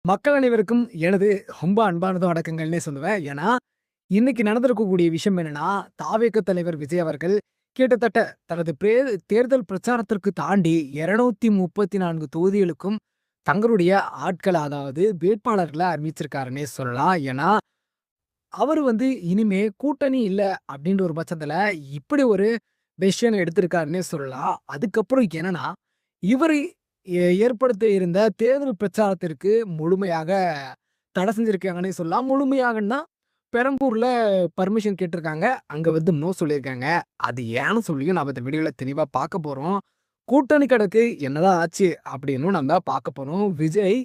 மக்கள் அனைவருக்கும் எனது ரொம்ப அன்பானதும் வணக்கங்கள்னே சொல்லுவேன். ஏன்னா, இன்னைக்கு நடந்திருக்கக்கூடிய விஷயம் என்னன்னா, தாவேக தலைவர் விஜய் அவர்கள் கிட்டத்தட்ட தனது தேர்தல் பிரச்சாரத்திற்கு தாண்டி 234 தொகுதிகளுக்கும் தங்களுடைய ஆட்கள அதாவது வேட்பாளர்கள அறிவிச்சிருக்காருன்னே சொல்லலாம். ஏன்னா, அவரு இனிமே கூட்டணி இல்ல அப்படின்ற ஒரு பட்சத்துல இப்படி ஒரு டெசிஷன் எடுத்திருக்காருன்னே சொல்லலாம். அதுக்கப்புறம் என்னன்னா, இவரு ஏற்படுத்த இருந்த தேர்தல் பிரச்சாரத்திற்கு முழுமையாக தடை செஞ்சிருக்காங்கன்னே சொல்லலாம். முழுமையாகன்னா, பெரம்பூர்ல பர்மிஷன் கேட்டிருக்காங்க. அங்க நோ சொல்லியிருக்காங்க. அது ஏன்னு சொல்லியும் நம்ம இந்த வீடியோல தெளிவா பார்க்க போறோம். கூட்டணி கணக்கு என்னதான் ஆச்சு அப்படின்னும் நம்ம பார்க்க போறோம். விஜய்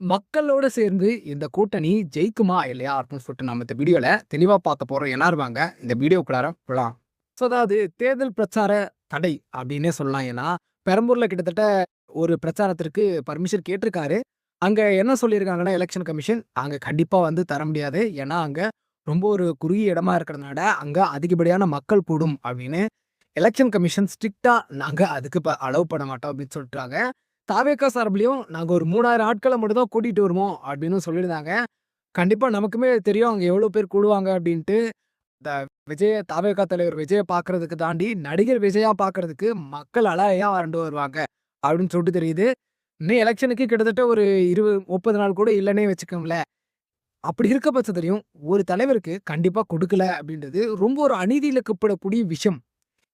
மக்களோட சேர்ந்து இந்த கூட்டணி ஜெயிக்குமா இல்லையா அப்படின்னு சொல்லிட்டு நம்ம இந்த வீடியோல தெளிவா பார்க்க போறோம். எல்லாரும் வாங்க இந்த வீடியோக்குள்ளார போலாம். அதாவது தேர்தல் பிரச்சார தடை அப்படின்னே சொல்லலாம். ஏன்னா, பெரம்பூர்ல கிட்டத்தட்ட ஒரு பிரச்சாரத்திற்கு பர்மிஷன் கேட்டிருக்காரு. அங்க என்ன சொல்லியிருக்காங்கன்னா, எலக்ஷன் கமிஷன் அங்க கண்டிப்பா தர முடியாது. ஏன்னா, அங்க ரொம்ப ஒரு குறுகிய இடமா இருக்கிறதுனால, அங்க அதிகப்படியான மக்கள் கூடும் அப்படின்னு எலக்ஷன் கமிஷன் ஸ்ட்ரிக்ட்டா நாங்க அதுக்கு அலோவ் பண்ண மாட்டோம் அப்படின்னு சொல்லிட்டாங்க. தாவேகா சார்புலயும் நாங்க ஒரு 3000 ஆட்கள மட்டும் தான் கூட்டிட்டு வருவோம் அப்படின்னு சொல்லியிருந்தாங்க. கண்டிப்பா நமக்குமே தெரியும் அங்க எவ்வளோ பேர் கூடுவாங்க அப்படின்ட்டு. இந்த தாவேகா தலைவர் விஜய பார்க்கறதுக்கு தாண்டி, நடிகர் விஜயா பார்க்கறதுக்கு மக்கள் அலையா அரண்டு வருவாங்க அப்படின்னு சொல்லிட்டு தெரியுது. இன்னும் எலக்ஷனுக்கு கிட்டத்தட்ட ஒரு 30 நாள் கூட இல்லன்னே வச்சுக்கோங்களேன். அப்படி இருக்க பட்சத்திலயும் ஒரு தலைவருக்கு கண்டிப்பா கொடுக்கல அப்படின்றது ரொம்ப ஒரு அநீதி இழைக்கப்படக்கூடிய விஷயம்.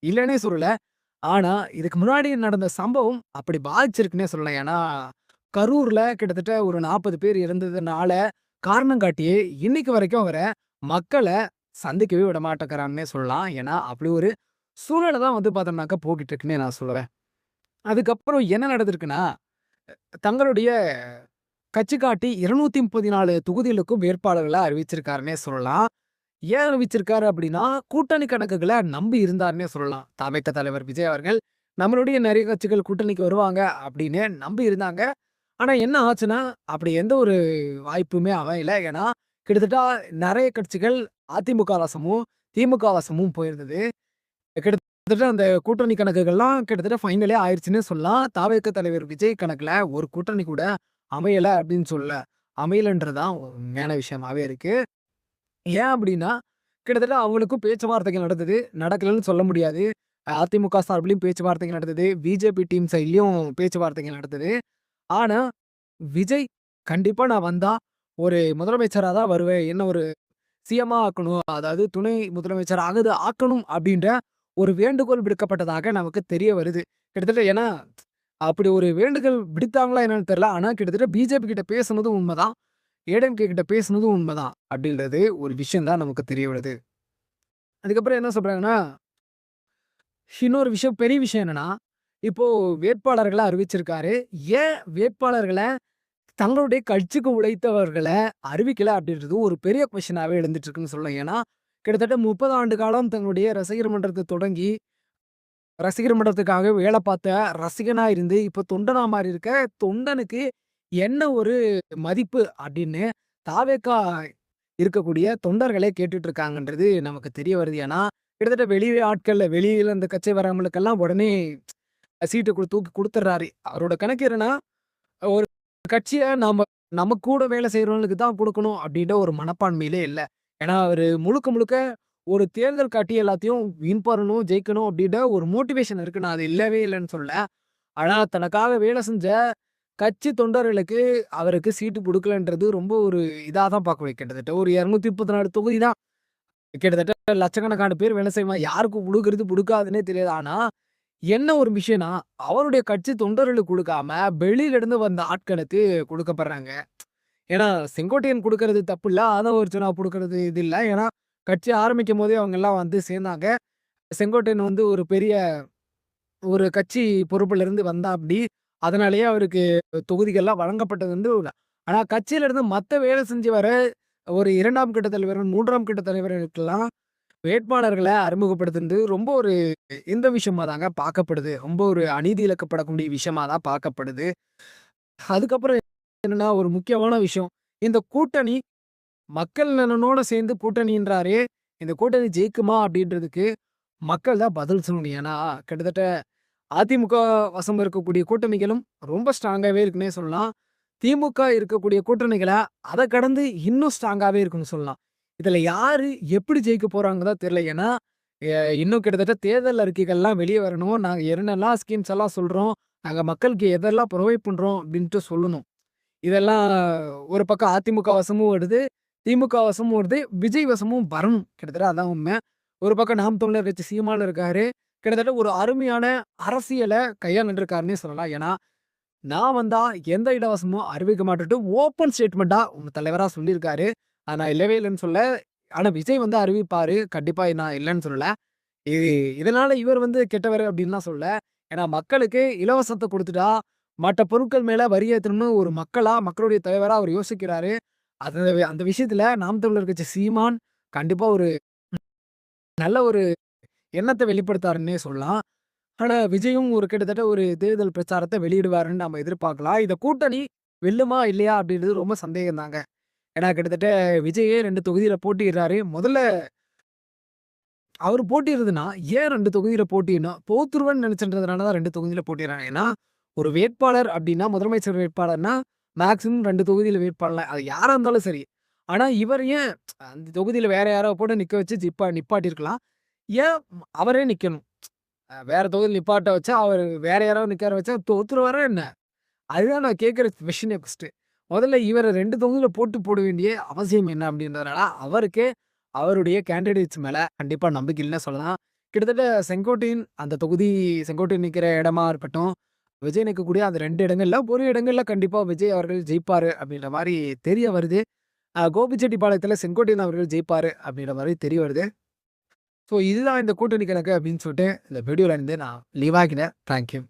இல்லன்னே சொல்லல. ஆனா, இதுக்கு முன்னாடி நடந்த சம்பவம் அப்படி பாதிச்சிருக்குன்னே சொல்லலாம். ஏன்னா, கரூர்ல கிட்டத்தட்ட ஒரு 40 பேர் இறந்ததுனால காரணம் காட்டி, இன்னைக்கு வரைக்கும் அவர மக்கள சந்திக்கவே விட மாட்டேங்கிறாங்கன்னே சொல்லலாம். ஏன்னா, அப்படி ஒரு சூழ்நிலை தான் பார்த்தோம்னாக்கா போய்க்கிட்டு இருக்குன்னே நான் சொல்லுவேன். அதுக்கப்புறம் என்ன நடந்திருக்குன்னா, தங்களுடைய கட்சி காட்டி 234 தொகுதிகளுக்கும் வேட்பாளர்கள அறிவிச்சிருக்காருன்னே சொல்லலாம். ஏன் அறிவிச்சிருக்காரு அப்படின்னா, கூட்டணி கணக்குகள நம்பி இருந்தாருன்னே சொல்லலாம். தவிக தலைவர் விஜய் அவர்கள், நம்மளுடைய நெறைய கட்சிகள் கூட்டணிக்கு வருவாங்க அப்படின்னு நம்பி இருந்தாங்க. ஆனா என்ன ஆச்சுன்னா, அப்படி எந்த ஒரு வாய்ப்புமே அமையல. ஏன்னா, கிட்டத்தட்ட நெறைய கட்சிகள் அதிமுக வசமும், திமுக வசமும் போயிருந்தது. கிட்டத்தட்ட அந்த கூட்டணி கணக்குகள்லாம் கிட்டத்தட்ட ஃபைனலே ஆயிருச்சுன்னே சொல்லலாம். தவிக தலைவர் விஜய் கணக்குல ஒரு கூட்டணி கூட அமையல அப்படின்னு சொல்லல. அமையலன்றது தான் உண்மையான விஷயமாவே இருக்கு. ஏன் அப்படின்னா, கிட்டத்தட்ட அவங்களுக்கும் பேச்சுவார்த்தைகள் நடந்தது. நடக்கலன்னு சொல்ல முடியாது. அதிமுக சார்பிலயும் பேச்சுவார்த்தைகள் நடந்தது. பிஜேபி டீம் சைட்லயும் பேச்சுவார்த்தைகள் நடந்தது. ஆனா, விஜய் கண்டிப்பா நான் வந்தா ஒரு முதலமைச்சரா தான் வருவேன். என்ன ஒரு சிஎம்மா ஆக்கணும். அதாவது துணை முதலமைச்சர் ஆக்கணும் அப்படின்ற ஒரு வேண்டுகோள் விடுக்கப்பட்டதாக நமக்கு தெரிய வருது. கிட்டத்தட்ட ஏன்னா, அப்படி ஒரு வேண்டுகோள் விடுத்தாங்களா என்னன்னு தெரியல. ஆனா கிட்டத்தட்ட பிஜேபி கிட்ட பேசுனதும் உண்மதான். ஏடிஎம்கே கிட்ட பேசுனதும் உண்மதான். அப்படின்றது ஒரு விஷயம் தான் நமக்கு தெரிய வருது. அதுக்கப்புறம் என்ன சொல்றாங்கன்னா, இன்னொரு விஷயம் பெரிய விஷயம் என்னன்னா, இப்போ வேட்பாளர்கள அறிவிச்சிருக்காரு. ஏன் வேட்பாளர்கள தங்களுடைய கட்சிக்கு உழைத்தவர்கள அறிவிக்கல அப்படின்றது ஒரு பெரிய கொஸ்டினாவே எழுந்துட்டு இருக்குன்னு சொல்லலாம். ஏன்னா, கிட்டத்தட்ட 30 ஆண்டு காலம் தங்களுடைய ரசிகர் மன்றத்த தொடங்கி, ரசிகர் மன்றத்துக்காக வேல பார்த்த ரசிகனா இருந்து, இப்போ தொண்டனா மாறி இருக்க தொண்டனுக்கு என்ன ஒரு மதிப்பு அப்படின்னு தாவேக்கா இருக்கக்கூடிய தொண்டர்களே கேட்டுட்டு இருக்காங்கன்றது நமக்கு தெரிய வருது. ஏன்னா, கிட்டத்தட்ட வெளியில இந்த கட்சி வரவங்களுக்கெல்லாம் உடனே சீட்டு தூக்கி குடுத்துடுறாரு. அவரோட கணக்கு என்னன்னா, ஒரு கட்சிய நம்ம கூட வேலை செய்றவங்களுக்கு தான் குடுக்கணும் அப்படின்ற ஒரு மனப்பான்மையிலே இல்ல. ஏன்னா, அவரு முழுக்க முழுக்க ஒரு தேர்தல் காட்டி எல்லாத்தையும் வின் பண்ணணும், ஜெயிக்கணும் அப்படின்ற ஒரு மோட்டிவேஷன் இருக்கு. நான் அது இல்லவே இல்லன்னு சொல்லல. ஆனா, தனக்காக வேலை செஞ்ச கட்சி தொண்டர்களுக்கு அவருக்கு சீட்டு குடுக்கலன்றது ரொம்ப ஒரு இதா தான் பார்க்குவேன். கிட்டத்தட்ட ஒரு 234 தொகுதி தான். கிட்டத்தட்ட லட்சக்கணக்கான பேர் வேலை செய்வான். யாருக்கு குடுக்குறது, குடுக்காதுன்னே தெரியாது. ஆனா, என்ன ஒரு விஷயம்னா, அவருடைய கட்சி தொண்டர்களுக்கு குடுக்காம, வெளியில இருந்து வந்த ஆட்களுக்கு குடுக்கப்படுறாங்க. ஏன்னா, செங்கோட்டையன் குடுக்குறது தப்பில்ல. ஆதவ அர்ஜுனா குடுக்குறது இது இல்ல. ஏன்னா, கட்சி ஆரம்பிக்கும்போதே அவங்கலாம் சேர்ந்தாங்க. செங்கோட்டையன் ஒரு பெரிய ஒரு கட்சி பொறுப்புல இருந்து வந்தாப்படி. அதனாலேயே அவருக்கு தொகுதிகள்லாம் வழங்கப்பட்டது ஆனா கட்சியில இருந்து மத்த வேலை செஞ்சு வர ஒரு 2ஆம் கட்ட தலைவர், 3ஆம் கட்ட தலைவர்களுக்கெல்லாம் வேட்பாளர்கள அறிமுகப்படுத்துனது ரொம்ப ஒரு இந்த விஷயமா தாங்க பார்க்கப்படுது. ரொம்ப ஒரு அநீதி இழைக்கப்படக்கூடிய விஷயமா தான் பார்க்கப்படுது. அதுக்கப்புறம் என்னன்னா ஒரு முக்கியமான விஷயம். இந்த கூட்டணி மக்கள் நலனோட சேர்ந்து கூட்டணின்றாரே, இந்த கூட்டணி ஜெயிக்குமா அப்படின்றதுக்கு மக்கள் தான் பதில் சொல்லணும். ஏன்னா கிட்டத்தட்ட அதிமுக வசம் இருக்கக்கூடிய கூட்டணிகளும் ரொம்ப ஸ்ட்ராங்காவே இருக்குன்னே சொல்லலாம். திமுக இருக்கக்கூடிய கூட்டணிகள அத கடந்து இன்னும் ஸ்ட்ராங்காவே இருக்குன்னு சொல்லலாம். இதுல யாரு எப்படி ஜெயிக்க போறாங்க தான் தெரியல. ஏன்னா, எ இன்னும் கிட்டத்தட்ட தேர்தல் அறிக்கைகள்லாம் வெளிய வரணும். நாங்க என்னெல்லாம் ஸ்கீம்ஸ் எல்லாம் சொல்றோம். நாங்க மக்களுக்கு எதெல்லாம் ப்ரொவைட் பண்றோம் அப்டின்ட்டு சொல்லணும். இதெல்லாம் ஒரு பக்கம் அதிமுக வசமும் வருது. திமுக வசமும் வருது. விஜய் வசமும் வரணும். கிட்டத்தட்ட அதான் உண்ம. ஒரு பக்கம் நாம் தமிழர் கட்சி சீமான் இருக்காரு. கிட்டத்தட்ட ஒரு அருமையான அரசியல கையாண்டுட்டு இருக்காருன்னே சொல்லலாம். ஏன்னா, நான் வந்தா எந்த இலவசமும் அறிவிக்க மாட்டேன்ட்டு ஓப்பன் ஸ்டேட்மெண்ட்டா உங்க தலைவரா சொல்லியிருக்காரு. நான் இல்லவே இல்லன்னு சொல்லல. ஆனா விஜய் வந்து அறிவிப்பாரு. கண்டிப்பா நான் இல்லன்னு சொல்லல. இது இதனால இவர் வந்து கெட்டவரு அப்டின்லாம் சொல்லல. ஏன்னா மக்களுக்கு இலவசத்த குடுத்துட்டா, மற்ற பொருட்கள் மேல வரி ஏத்தணும்னு ஒரு மக்களா, மக்களுடைய தலைவரா அவர் யோசிக்கிறாரு. அது அந்த விஷயத்துல நாம் தமிழர் கட்சி சீமான் கண்டிப்பா ஒரு நல்ல ஒரு எண்ணத்த வெளிப்படுத்தாருன்னே சொல்லலாம். ஆனா விஜயும் ஒரு கிட்டத்தட்ட ஒரு தேர்தல் பிரச்சாரத்த வெளியிடுவாருன்னு நம்ம எதிர்பார்க்கலாம். இந்த கூட்டணி வெல்லுமா? இல்லையா? அப்டின்றது ரொம்ப சந்தேகம் தாங்க. ஏன்னா கிட்டத்தட்ட விஜயே 2 தொகுதியில போட்டியிடுறாரு. முதல்ல அவரு போட்டியிடுறதுன்னா, ஏன் 2 தொகுதியில போட்டியிடணும்? தோத்துருவேன்னு நெனச்சுன்றதுனால தான் 2 தொகுதியில போட்டியிடுறாங்க. ஏன்னா, ஒரு வேட்பாளர் அப்டின்னா, முதலமைச்சர் வேட்பாளர்னா, மேக்ஸிமம் 2 தொகுதியில வேட்பாளர் அது யாரா இருந்தாலும் சரி. ஆனா, இவர் ஏன் அந்த தொகுதியில வேற யாரோ போட்டு நிக்க வச்சு நிப்பாட்டியிருக்கலாம். ஏன் அவரே நிக்கணும்? வேற தொகுதியில நிப்பாட்ட வச்சா, அவரு வேற யாராவது நிக்கார வச்சா தோத்துருவாரா என்ன? அதுதான் நான் கேட்கிற கொஸ்டினே ஃபர்ஸ்ட்டு. முதல்ல இவர 2 தொகுதியில போட வேண்டிய அவசியம் என்ன அப்டின்றதுனால, அவருக்கே அவருடைய கேண்டிடேட்ஸ் மேல கண்டிப்பா நம்பிக்கை இல்லன்னு சொல்லலாம். கிட்டத்தட்ட செங்கோட்டையன் அந்த தொகுதி செங்கோட்டையன் நிக்கிற இடமா இருக்கட்டும், விஜய் நிக்கக்கூடிய அந்த 2 இடங்கள்ல, ஒரு இடங்கள்ல கண்டிப்பா விஜய் அவர்கள் ஜெயிப்பாரு அப்டின்ற மாரி தெரிய வருது. கோபிச்செட்டிப்பாளையத்துல செங்கோட்டையன் அவர்கள் ஜெயிப்பாரு அப்டின்ற மாரி தெரிய வருது. ஸோ இதுதான் இந்த கூட்டணி கணக்கு அப்டின்னு சொல்லிட்டு இந்த வீடியோல இருந்து நான் லீவ் ஆகினேன். Thank you.